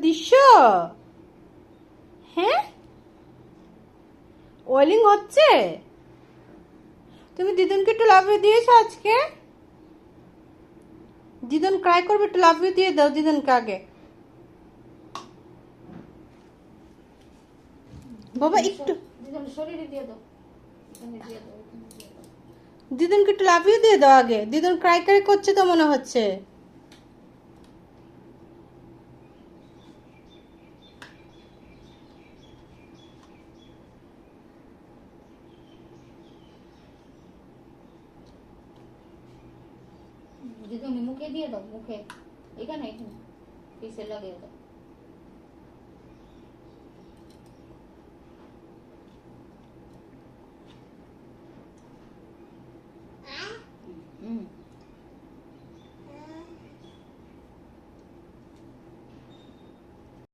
দিশ্য হ্যাঁ, ওয়েলিং হচ্ছে। তুমি দিদুনকে একটু লাভ ইউ দিয়েছো আজকে? দিদুন ক্রাই করবে, একটু লাভ ইউ দিয়ে দাও দিদুনকে আগে। বাবা একটু শরীরে দিয়ে দাও, দিদুনকে একটু লাভ ইউ দিয়ে দাও আগে। দিদুন ক্রাই ক্রাই করছে তো মনে হচ্ছে। দিদি মুখে দিয়ে দাও, মুখে এখানে এখানে পিসে লাগিয়ে দাও।